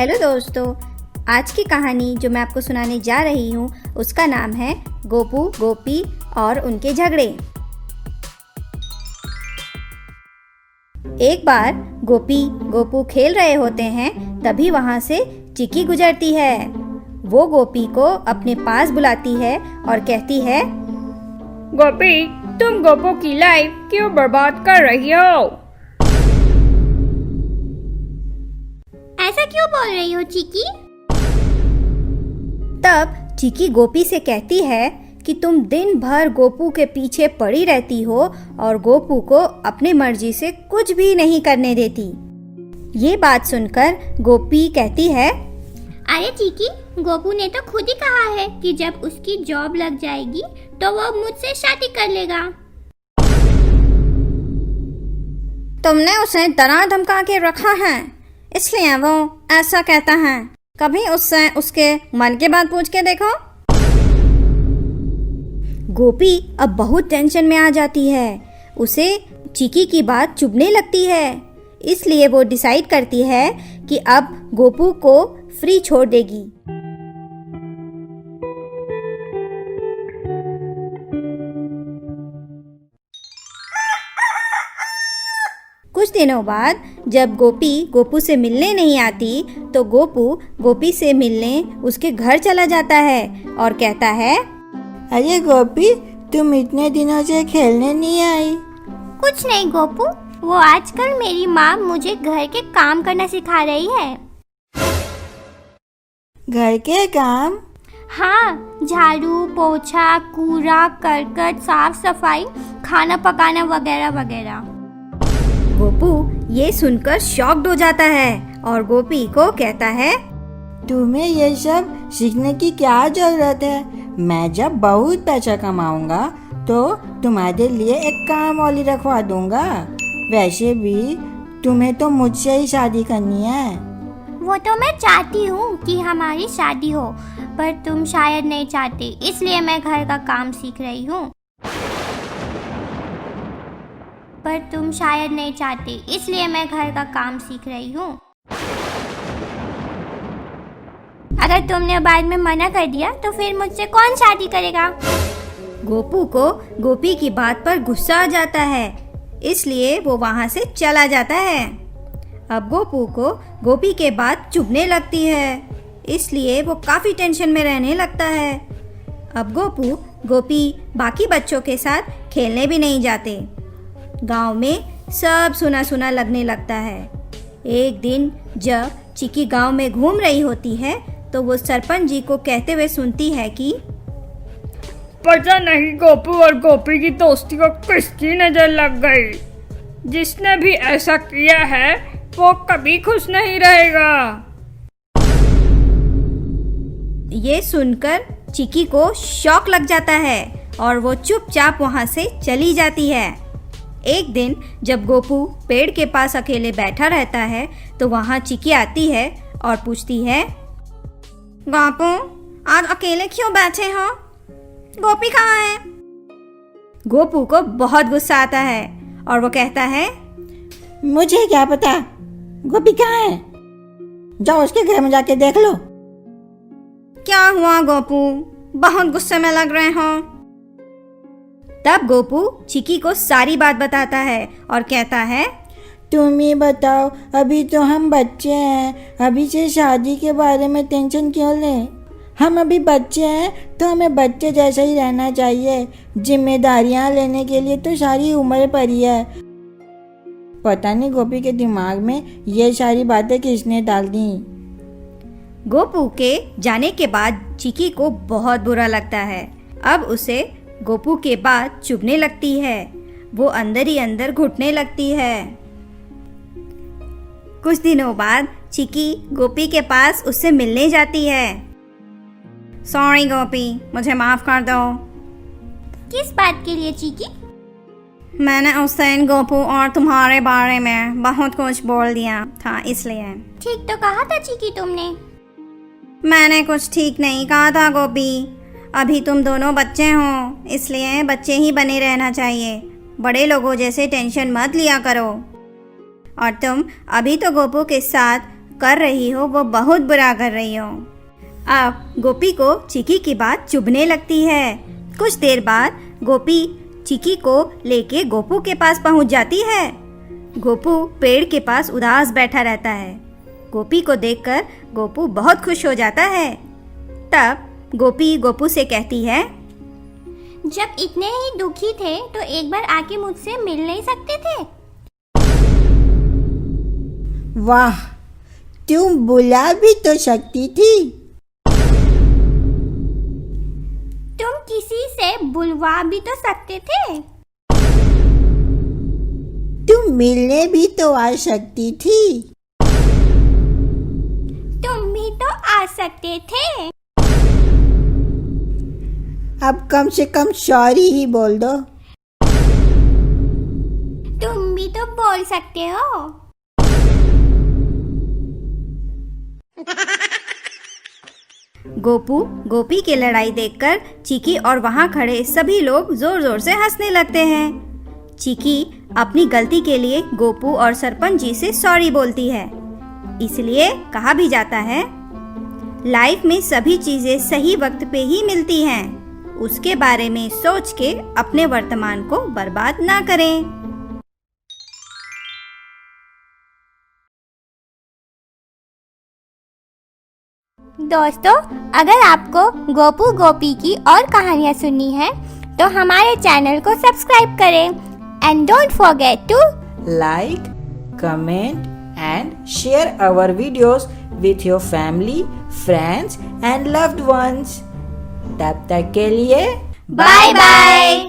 Hello दोस्तों, आज की कहानी जो मैं आपको सुनाने जा रही हूँ उसका नाम है गोपू गोपी और उनके झगड़े। एक बार गोपी गोपू खेल रहे होते हैं, तभी वहाँ से चिकी गुजरती है। वो गोपी को अपने पास बुलाती है और कहती है, गोपी, तुम गोपू की लाइफ क्यों बर्बाद कर रही हो? ऐसा क्यों बोल रही हो चिकी? तब चिकी गोपी से कहती है कि तुम दिन भर गोपू के पीछे पड़ी रहती हो और गोपू को अपनी मर्जी से कुछ भी नहीं करने देती। ये बात सुनकर गोपी कहती है, अरे चिकी, गोपू ने तो खुद ही कहा है कि जब उसकी जॉब लग जाएगी तो वो मुझसे शादी कर लेगा। तुमने उसे डरा धमका के रखा है, इसलिए वो ऐसा कहता है। कभी उससे उसके मन की बात पूछ के देखो। गोपी अब बहुत टेंशन में आ जाती है। उसे चिकी की बात चुभने लगती है, इसलिए वो डिसाइड करती है कि अब गोपू को फ्री छोड़ देगी। कुछ दिनों बाद जब गोपी गोपू से मिलने नहीं आती, तो गोपू गोपी से मिलने उसके घर चला जाता है और कहता है, अरे गोपी, तुम इतने दिनों से खेलने नहीं आई? कुछ नहीं गोपू, वो आजकल मेरी माँ मुझे घर के काम करना सिखा रही है। घर के काम? हाँ, झाड़ू, पोछा, कूड़ा करकट, साफ सफाई, खाना पकाना वगैरह वगैरह। गोपू ये सुनकर शॉक्ड हो जाता है और गोपी को कहता है, तुम्हें ये सब सीखने की क्या जरूरत है? मैं जब बहुत पैसा कमाऊंगा तो तुम्हारे लिए एक काम वाली रखवा दूंगा। वैसे भी तुम्हें तो मुझसे ही शादी करनी है। वो तो मैं चाहती हूँ कि हमारी शादी हो, पर तुम शायद नहीं चाहते, इसलिए मैं घर का काम सीख रही हूँ। अगर तुमने बाद में मना कर दिया तो फिर मुझसे कौन शादी करेगा? गोपू को गोपी की बात पर गुस्सा आ जाता है, इसलिए वो वहाँ से चला जाता है। अब गोपू को गोपी के बात चुभने लगती है, इसलिए वो काफ़ी टेंशन में रहने लगता है। अब गोपू गोपी बाकी बच्चों के साथ खेलने भी नहीं जाते। गांव में सब सुना सुना लगने लगता है। एक दिन जब चिकी गांव में घूम रही होती है, तो वो सरपंच जी को कहते हुए सुनती है कि पता नहीं गोपू और गोपी की दोस्ती को किसकी नजर लग गई। जिसने भी ऐसा किया है वो कभी खुश नहीं रहेगा। ये सुनकर चिकी को शॉक लग जाता है और वो चुपचाप वहाँ से चली जाती है। एक दिन जब गोपू पेड़ के पास अकेले बैठा रहता है, तो वहाँ चिकी आती है और पूछती है, गोपू, आज अकेले क्यों बैठे हो? गोपी कहाँ है? गोपू को बहुत गुस्सा आता है और वो कहता है, मुझे क्या पता गोपी कहाँ है? जाओ उसके घर में जाके देख लो। क्या हुआ गोपू, बहुत गुस्से में लग रहे हो? तब गोपू चिकी को सारी बात बताता है और कहता है, तुम ही बताओ, अभी तो हम बच्चे हैं, अभी से शादी के बारे में टेंशन क्यों लें? हम अभी बच्चे हैं तो हमें बच्चे जैसा ही रहना चाहिए। जिम्मेदारियां लेने के लिए तो सारी उम्र पड़ी है। पता नहीं गोपी के दिमाग में ये सारी बातें किसने डाल दी। गोपू के जाने के बाद चिकी को बहुत बुरा लगता है। अब उसे गोपू के बाद चुभने लगती है। वो अंदर ही अंदर घुटने लगती है। कुछ दिनों बाद चिकी गोपी के पास उससे मिलने जाती है। सॉरी गोपी, मुझे माफ कर दो। किस बात के लिए चिकी? मैंने उससे गोपू और तुम्हारे बारे में बहुत कुछ बोल दिया था, इसलिए। ठीक तो कहा था चिकी तुमने। मैंने कुछ ठीक नहीं कहा था गोपी। अभी तुम दोनों बच्चे हो, इसलिए बच्चे ही बने रहना चाहिए। बड़े लोगों जैसे टेंशन मत लिया करो। और तुम अभी तो गोपू के साथ कर रही हो वो बहुत बुरा कर रही हो। अब गोपी को चिकी की बात चुभने लगती है। कुछ देर बाद गोपी चिकी को लेके गोपू के पास पहुंच जाती है। गोपू पेड़ के पास उदास बैठा रहता है। गोपी को देखकर गोपू बहुत खुश हो जाता है। तब गोपी गोपू से कहती है, जब इतने ही दुखी थे तो एक बार आके मुझसे मिल नहीं सकते थे? वाह, तुम बुला भी तो सकती थी। तुम किसी से बुलवा भी तो सकते थे। तुम मिलने भी तो आ सकती थी। तुम भी तो आ सकते थे। अब कम से कम सॉरी ही बोल दो। तुम भी तो बोल सकते हो। गोपू गोपी की लड़ाई देखकर चिकी और वहाँ खड़े सभी लोग जोर जोर से हंसने लगते हैं। चिकी अपनी गलती के लिए गोपू और सरपंच जी से सॉरी बोलती है। इसलिए कहा भी जाता है, लाइफ में सभी चीजें सही वक्त पे ही मिलती हैं। उसके बारे में सोच के अपने वर्तमान को बर्बाद ना करें। दोस्तों, अगर आपको गोपू गोपी की और कहानियाँ सुननी है तो हमारे चैनल को सब्सक्राइब करें and don't forget to Like, comment and share our videos with your family, friends and loved ones. तब तक के लिए बाय बाय।